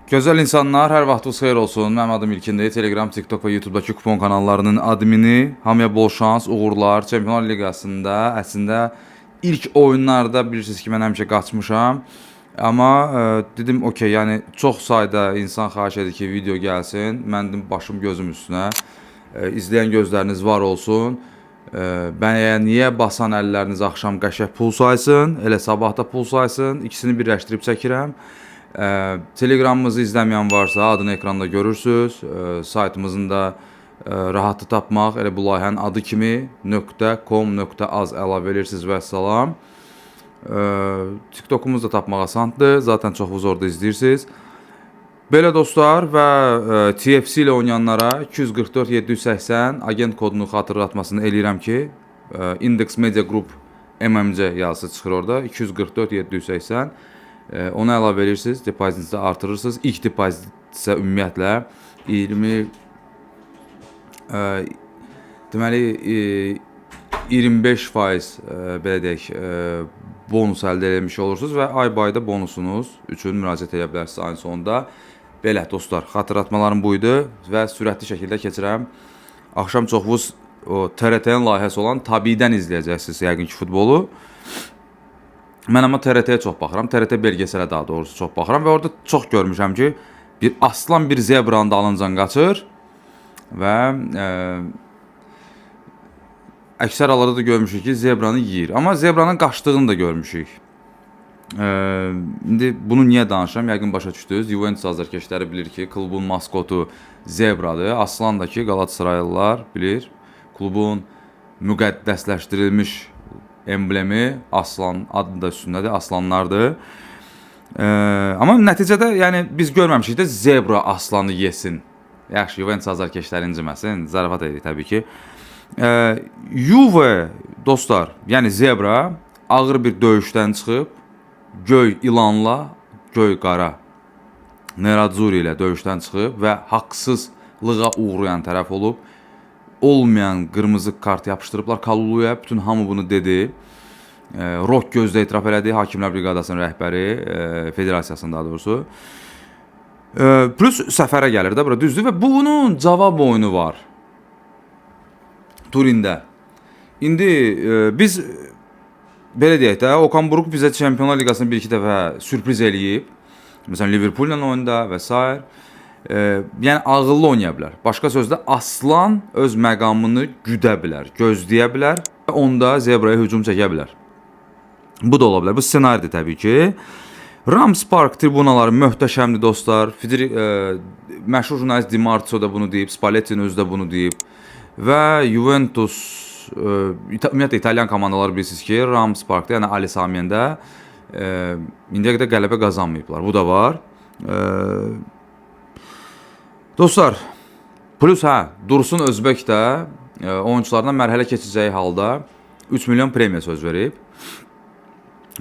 Gözəl insanlar, hər vaxtınız xeyir olsun. Mənim adım İlkindir. Telegram, TikTok və YouTube'dakı kupon kanallarının admini. Hamıya bol şans, uğurlar. Çempionlar Liqasında əslində ilk oyunlarda bilirsiniz ki, mən həmişə qaçmışam. Amma dedim, okey, yəni çox sayda insan xahiş edir ki, video gəlsin. Mən dedim, başım gözüm üstünə. İzləyən gözləriniz var olsun. Niyə basan əlləriniz axşam qəşəng pul saysın, elə sabah da pul saysın. İkisini birləşdirib çəkirəm. Telegramımızı izləməyən varsa adını ekranda görürsünüz. Saytımızın da rahatlı tapmaq, elə bu layihənin adı kimi .com.az əlavə edirsiniz və salam. TikTokumuz da tapmaq asandır. Zaten çoxunuz orada izləyirsiniz. Belə dostlar və TFC ilə oynayanlara 244 780 agent kodunu xatırlatmasını eləyirəm ki, Index Media Group MMC yazısı çıxır orada. 244 780 onu əlavə edirsiniz, depozitinizi artırırsınız. İlk depozit isə ümumiyyətlə 25% belə deyək bonus əldə etmiş olursunuz və ay bayda bonusunuz üçün müraciət edə bilərsiniz ayın sonunda. Belə dostlar, xatırlatmalarım buydu və sürətli şəkildə keçirəm. Axşam çoxunuz TRT-nin layihəsi olan Tabidən izləyəcəksiniz yəqin ki futbolu. Mən amma TRT-yə çox baxıram, TRT belgesələ daha doğrusu çox baxıram və orada çox görmüşəm ki, bir aslan bir zebranın dalıncan qaçır və əksər hallarda da görmüşük ki, zebranı yeyir. Amma zebranın qaçdığını da görmüşük. İndi bunu niyə danışıram? Yəqin başa düşdünüz. Juventus azarkeşləri bilir ki, klubun maskotu zebradır. Aslan da ki, Qalatasaraylılar bilir. Klubun müqəddəsləşdirilmiş emblemi aslan, adı da üstündədir, aslanlardır. Amma nəticədə yəni biz görməmişik də zebra aslanı yesin. Yaxşı, Juventus azarkeşləri inciməsin, zarafat edirik təbii ki. Juve dostlar, yəni zebra ağır bir döyüşdən çıxıb göy ilanla göy qara Nerazzurri ilə döyüşdən çıxıb və haqsızlığa uğrayan tərəf olub. Olmayan qırmızı kart yapışdırıblar Kaluluya. Bütün hamı bunu dedi. Rock gözdə etiraf elədi. Hakimlər Briqadasının rəhbəri, federasiyasının daha doğrusu. Plus səfərə gəlir də bura, düzdür və bunun cavab oyunu var. Turində. İndi biz belə deyək də, Okan Buruk bizə Çempionlar Liqasını bir-iki dəfə sürpriz eləyib. Məsələn, Liverpool'la oyunda və s. Yəni ağıllı oynaya bilər. Başqa sözlə, aslan öz məqamını güdə bilər, gözləyə bilər və onda zebraya hücum çəkə bilər. Bu da ola bilər. Bu ssenaridir təbii ki. Rams Park tribunaları möhtəşəmdir dostlar. Məşhur jurnalist Di Marzio da bunu deyib, Spalletti'nin özü də bunu deyib. Və Juventus, ümumiyyətlə İtalyan komandaları bilirsiniz ki, Rams Park'da, yəni Ali Samiye'ndə indiyə qədər qələbə qazanmayıblar. Bu da var. Dostlar, plus Dursun Özbək də oyuncularına mərhələ keçəcəyi halda 3 milyon premiya söz verib.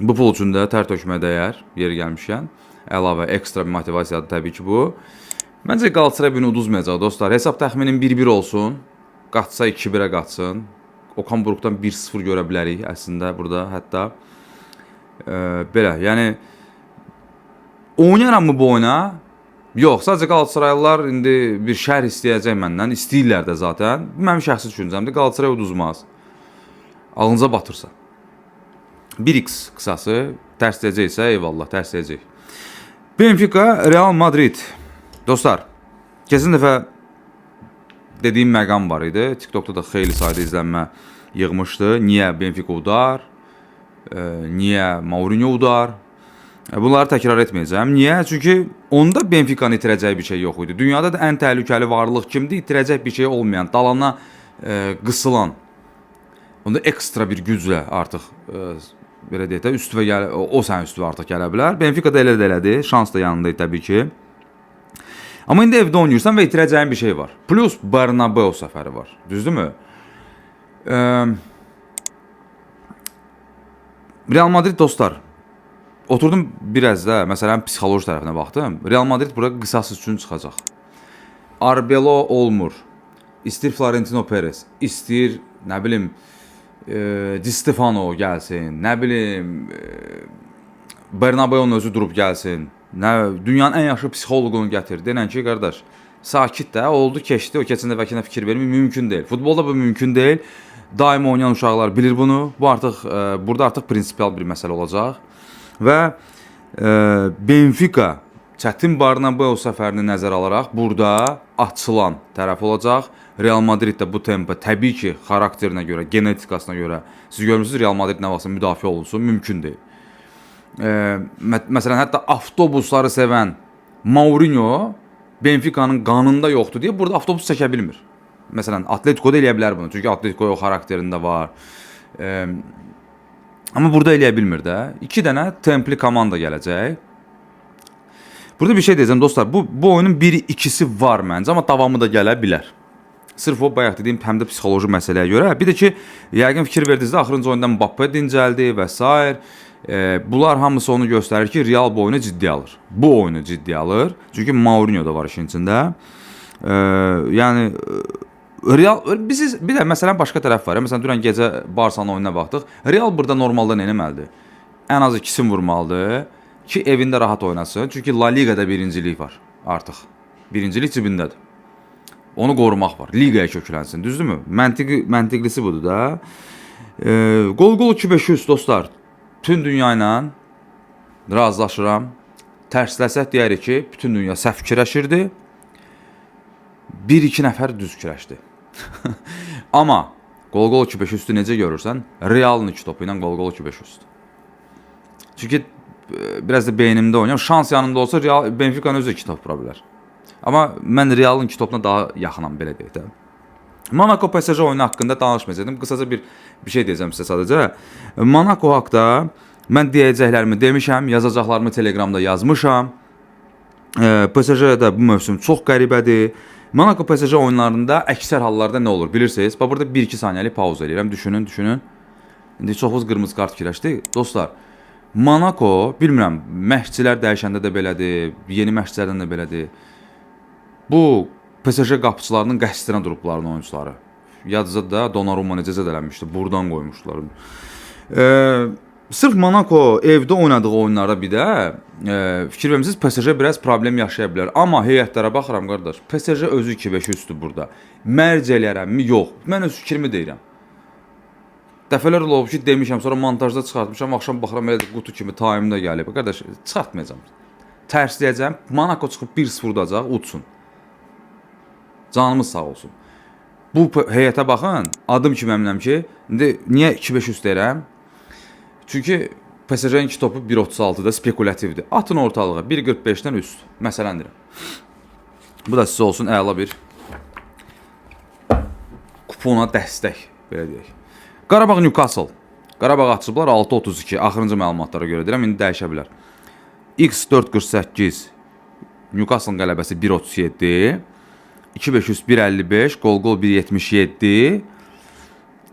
Bu pul üçün də tər tökmə dəyər, yeri gəlmişkən. Əlavə, ekstra bir motivasiyadır təbii ki bu. Məncə Galatasaray bunu uduzmayacaq dostlar. Hesab təxminin 1-1 olsun. Qaçsa 2-1-ə qaçsın. Okan Buruk'dan 1-0 görə bilərik əslində burada hətta. Belə, yəni oynayaram mı bu oyuna? Yox, sadəcə Qalatasaraylılar indi bir şərh istəyəcək məndən, istəyirlər də zaten. Mənim şəxsi düşüncəmdir, Qalatasaray uduzmaz. Ağınıza batırsa. 1x qısası, tərsləyəcəksə, eyvallah, tərsləyəcək. Benfica, Real Madrid. Dostlar, keçən dəfə dediyim məqam var idi. TikTok'da da xeyli sayda izlənmə yığmışdı. Niyə Benfica udar? Niyə Mourinho udar? Bunları təkrar etməyəcəm. Niyə? Çünki onda Benfica'nın itirəcəyi bir şey yox idi. Dünyada da ən təhlükəli varlıq kimdir? İtirəcək bir şey olmayan, dalana qısılan. Onda ekstra bir güclə artıq belə deyək də üstüvə gələ, o sənin üstüvə artıq gələ bilər. Benfica da elə də elədi. Şans da yanındaydı təbii ki. Amma indi evdə oynayırsan və itirəcəyin bir şey var. Plus Bernabeu səfəri var. Düzdürmü? Real Madrid dostlar, oturdum biraz da məsələn psixoloji tərəfinə baxdım. Real Madrid bura qısas üçün çıxacaq. Arbelo olmur. İstir Florentino Perez, istir nə bilim Di Stefano gəlsin, nə bilim Bernabeu'nun özü durub gəlsin. Dünyanın ən yaxşı psixoloqunu gətir. Denən ki, qardaş, sakit də, oldu, keçdi. O keçən dəfəkinə fikir vermir, mümkün deyil. Futbolda bu mümkün deyil. Daim oynayan uşaqlar bilir bunu. Bu artıq burada artıq prinsipial bir məsələ olacaq. Və Benfica çətin Barnabeu səfərini nəzərə alaraq burada açılan tərəf olacaq. Real Madrid də bu tempə təbii ki, xarakterinə görə, genetikasına görə. Siz görmürsünüz Real Madrid nə vaxtsa müdafiə olunsun, mümkün deyil. Məsələn, hətta avtobusları sevən Mourinho Benfica'nın qanında yoxdur deyə burada avtobus çəkə bilmir. Məsələn, Atletico da eləyə bilər bunu. Çünki Atletico o xarakterində var. Amma burada eləyə bilmir də. 2 dənə templi komanda gələcək. Burada bir şey deyəcəm dostlar. Bu oyunun biri, ikisi var məncə, amma davamı da gələ bilər. Sırf o bayaq dediyim həm də psixoloji məsələyə görə. Bir də ki, yəqin fikir verdinizdə axırıncı oyunda Mbappe dincəldi və s. Bunlar hamısı onu göstərir ki, Real bu oyunu ciddi alır. Bu oyunu ciddi alır. Çünki Mourinho da var işin içində. Yəni Real bir də məsələn başqa tərəf var. Məsələn dünən gecə Barsanın oyununa baxdıq. Real burada normalda nə etməlidir? Ən az 2-sini vurmalıdır ki, evində rahat oynasın. Çünki La Ligada birincilik var artıq. Birincilik cibindədir. Onu qorumaq var. Ligaya köklənsin, düzdürmü? Məntiqlisi budur da. Gol 2-500 dostlar. Bütün dünya ilə razılaşıram. Tərsləsək deyərik ki, bütün dünya səhv fikirləşirdi. 1-2 nəfər düz fikirləşdi. Amma gol 2-500-dü necə görürsən? Real'ın 2 topu ilə gol 2-500-dür. Çünki biraz da beynimdə oynayam. Şans yanımda olsa Benfica'nın özü 2 top vura bilər. Amma mən Real'ın 2 topuna daha yaxınam, belə deyək də. Monaco PSG oyunu haqqında danışmayacaqdım. Qısaca bir şey deyəcəm sizə sadəcə. Monaco haqqda mən deyəcəklərimi demişəm, yazacaqlarımı Telegramda yazmışam. PSG də bu mövsüm çox qəribədir. Monaco PSG oyunlarında əksər hallarda nə olur bilirsiniz? Bax burada 1-2 saniyəlik pauza edirəm. Düşünün. İndi çoxumuz qırmızı kart fikirləşdi. Dostlar, Monaco, bilmirəm, məşqçilər dəyişəndə də belədir, yeni məşqçilərdən də belədir. Bu PSG qapıçılarının qəsdinə durublarının oyuncuları. Yadınızda da Donnarumma necə zədələnmişdi, buradan qoymuşdular. Sırf Monaco evdə oynadığı oyunlarda bir də fikir vermişsiniz, PSG biraz problem yaşaya bilər. Amma heyətlərə baxıram qardaş, PSG özü 2-5-3-dür burada. Mərc eləyərəmmi? Yox. Mən öz fikrimi deyirəm. Dəfələr olub ki, demişəm, sonra montajda çıxartmışam, axşam baxıram elə qutu kimi taimdə gəlib. Qardaş, çıxartmayacam. Tərsləyəcəm, Monaco çıxıb 1-0 udacaq, uçsun. Canımız sağ olsun. Bu heyətə baxın, adım kimi əminəm ki, indi niyə 2-5-3 deyirəm? Çünki PSG-nin 2 topu 1.36-da spekulativdir. Atın ortalığa 1.45-dən üst. Məsələndir. Bu da sizə olsun əla bir kupona dəstək, belə deyək. Qarabağ Newcastle. Qarabağ açıblar 6.32. Axırıncı məlumatlara görə deyirəm, indi dəyişə bilər. X 4.48. Newcastle-ın qələbəsi 1.37. 2-500 1.55. Gol 1.77.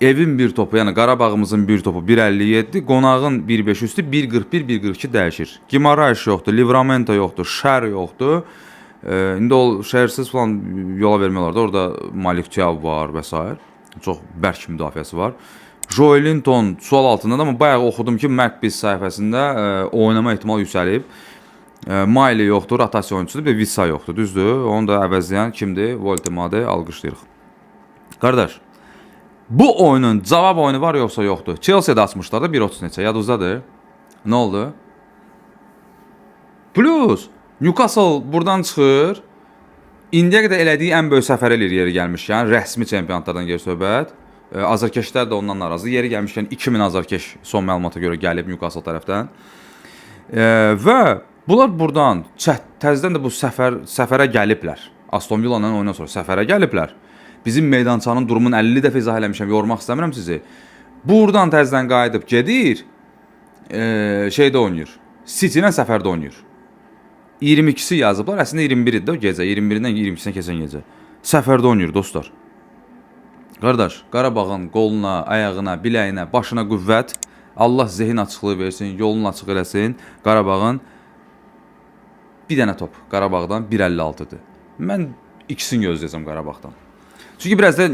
Evin bir topu, yəni Qarabağımızın bir topu 1.57, qonağın 1.500-dür, 1.41, 1.42 dəyişir. Gimaraş yoxdur, Livramento yoxdur, Şər yoxdur. İndi o Şərsiz falan yola vermiyorlar da, orada Malik Thiaw var və s. Çox bərk müdafiəsi var. Joelinton sual altındadır, amma bayaq oxudum ki, Macbeth səhifəsində oynama ehtimal yüksəlib. Maile yoxdur, rotasiya oyuncusudur və Visa yoxdur, düzdür? Onu da əvəzləyən kimdir? Voltemade, alqışlayırıq. Qardaş, bu oyunun cavab oyunu var yoxsa yoxdur? Chelsea'də açmışlar da 1.30 neçə, yadınızdadır. Nə oldu? Plus, Newcastle buradan çıxır. İndiyə qədər elədiyi ən böyük səfər eləyir yeri gəlmişkən, rəsmi çempionatlardan geri söhbət. Azarkeşlər də ondan narazı. Yeri gəlmişkən 2000 azarkeş son məlumata görə gəlib Newcastle tərəfdən. Və bunlar buradan təzədən də bu səfərə gəliblər. Aston Villa'nın oyundan sonra səfərə gəliblər. Bizim meydançanın durumunu 50 dəfə izah eləmişəm, yormaq istəmirəm sizi. Buradan təzədən qayıdıb gedir, şeydə oynayır, City ilə səfərdə oynayır. 22'si yazıblar, əslində 21 idi o gecə, 21-dən 22-sinə keçən gecə. Səfərdə oynayır dostlar. Qardaş, Qarabağın qoluna, ayağına, biləyinə, başına qüvvət, Allah zehin açıqlığı versin, yolunu açıq eləsin. Qarabağın bir dənə top Qarabağdan 1.56-dır. Mən ikisini gözləyəcəm Qarabağdan. Çünki biraz da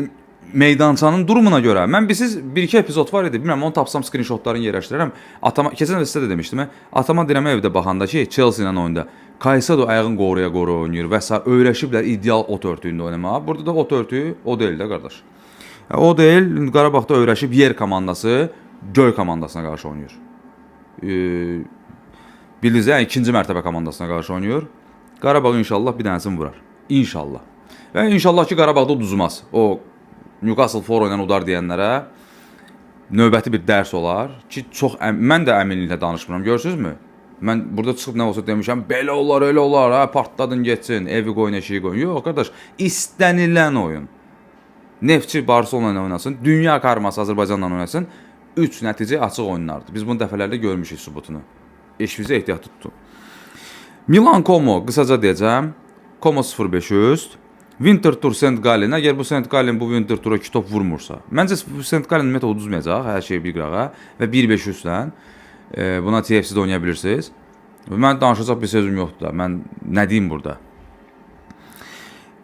meydançanın durumuna görə mən bilsiz 1-2 epizod var idi. Bilmirəm onu tapsam screenshotlarını yerləşdirərəm. Atama keçən dəfə sizə də demişdim. Atama deyirəm evdə baxanda ki, Chelsea ilə oyunda Caicedo ayağını qoruya oynayır və s. öyrəşiblər ideal ot örtüyündə oynamağa. Burada da ot örtüyü o deyil də qardaş. O deyil, Qarabağda öyrəşib yer komandası göy komandasına qarşı oynayır. Bildiniz ya, ikinci mərtəbə komandasına qarşı oynayır. Qarabağ inşallah bir dənəsini vurar. İnşallah. Və inşallah ki Qarabağda uduzmaz. O Newcastle for ilə udar deyənlərə növbəti bir dərs olar ki, çox mən də əminliklə danışmıram. Görürsünüzmü? Mən burada çıxıb nə olsa demişəm, belə olar, elə olar, hə, partladın getsin, evi qoyun, eşiyi qoyun. Yox, qardaş, istənilən oyun. Neftçi Barcelona ilə oynasın, dünya karması Azərbaycanla oynasın, 3 nəticə açıq oyunlardır. Biz bunu dəfələrlə görmüşük sübutunu. Eşvizə ehtiyat tutdu. Milan Como, qısaca deyəcəm. Como 0-5 Winter Tour St. Gallen. Əgər bu St. Gallen bu Winter Tour-a 2 top vurmursa, məncə St. Gallen ümumiyyətlə uduzmayacaq, hər şey bir qırağa və 1-5-lə buna TFC-də oynaya bilirsiniz. Mən danışacaq bir sözüm yoxdur da. Mən nə deyim burada?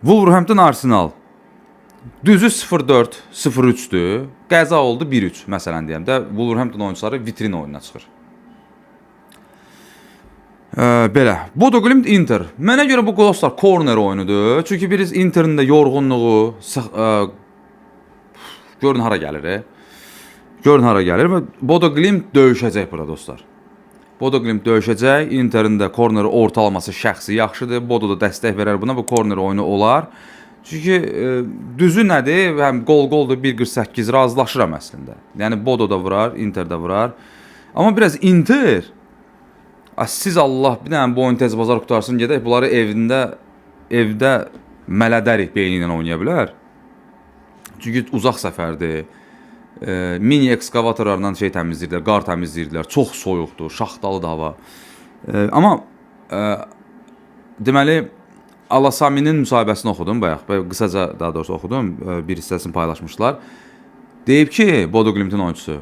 Wolverhampton Arsenal. Düzü 0-4, 0-3'dür. Qəza oldu 1-3 məsələn deyəm də. Wolverhampton oyunçuları vitrin oyununa çıxır. Belə. Bodo Glimt Inter. Mənə görə bu dostlar corner oyunudur. Çünki biriz Inter'in də yorğunluğu görün hara gəlir. Görün hara gəlir və Bodo Glimt döyüşəcək burada dostlar. Bodo Glimt döyüşəcək. Inter'in də corner ortalaması şəxsi yaxşıdır. Bodo da dəstək verər buna. Bu corner oyunu olar. Çünki düzü nədir? Həm qol-qoldur 1.48 razılaşıram əslində. Yəni Bodo da vurar, Inter də vurar. Amma biraz Inter siz Allah bir dənə bu oyun tez bazar qutarsın gedək, bunları evdə mələdərik beyni ilə oynaya bilər. Çünki uzaq səfərdir. Mini ekskavatorlarla şey təmizləyirlər, qar təmizləyirlər. Çox soyuqdur, şaxtalıdır hava. Amma deməli Alasaminin müsahibəsini oxudum bayaq. Qısaca daha doğrusu oxudum. Bir hissəsini paylaşmışlar. Deyib ki, Bodo Glimt'in oyuncusu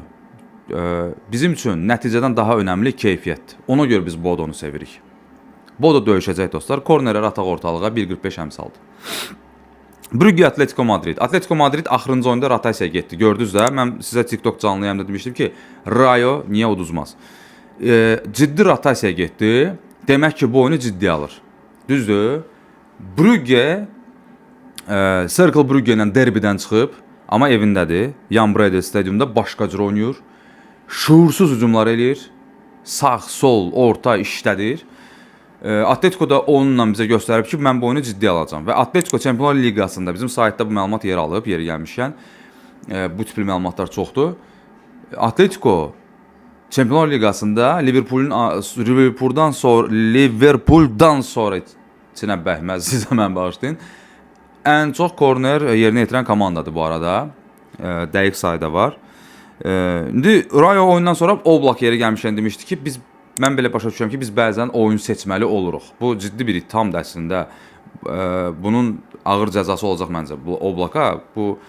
bizim üçün nəticədən daha önəmli keyfiyyətdir. Ona görə biz Bodonu sevirik. Bodo döyüşəcək dostlar. Kornerə ataq ortalığa 1.45 əmsaldır. Brugge Atletico Madrid. Atletico Madrid axırıncı oyunda rotasiyaya getdi. Gördünüz də, mən sizə TikTok canlıyamda demişdim ki, Rayo niyə uduzmaz? Ciddi rotasiyaya getdi. Demək ki, bu oyunu ciddi alır. Düzdür? Brugge Cercle Brugge ilə derbidən çıxıb, amma evindədir. Jan Breydel stadiumda başqa cür oynayır. Şuursuz hücumlar eləyir. Sağ, sol, orta işlədir. Atletico da onunla bizə göstərib ki, mən bu oyunu ciddi alacağam. Və Atletico Çempionlar Liqasında bizim saytda bu məlumat yer alıb, yeri gəlmişkən. Bu tipli məlumatlar çoxdur. Atletico Çempionlar Liqasında Liverpooldan sonra içinə bəhməz, sizə mən bağışlayın. Ən çox korner yerinə yetirən komandadır bu arada. Dəqiq sayda var. İndi Rayo oyundan sonra Oblak yeri gəlmişkən demişdi ki, mən belə başa düşürəm ki, biz bəzən oyun seçməli oluruq. Bu ciddi bir ithamdır əslində. Bunun ağır cəzası olacaq məncə Oblaka. Bu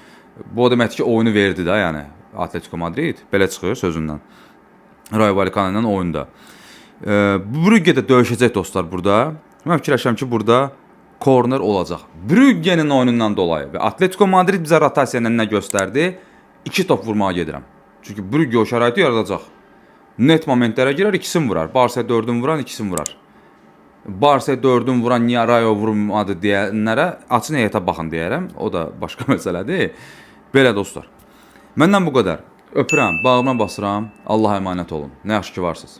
o deməkdir ki, oyunu verdi də, yəni Atletico Madrid. Belə çıxır sözündən. Rayo Vallecano ilə oyunda. Brugge də döyüşəcək dostlar burada. Mən fikirləşirəm ki, burada korner olacaq. Brugge'nin oyunundan dolayı və Atletico Madrid bizə rotasiya ilə nə göstərdi? 2 top vurmağa gedirəm. Çünki Brugge o şəraiti yaradacaq. Net momentlərə girer, ikisini vurar. Barça 4'ün vuran, ikisini vurar. Barça 4'ün vuran niyə Rayo vurmadı deyənlərə açın heyətə baxın deyərəm. O da başqa məsələdir. Belə dostlar. Məndən bu qədər. Öpürəm, bağrıma basıram. Allah'a emanet olun. Nə yaxşı ki varsınız.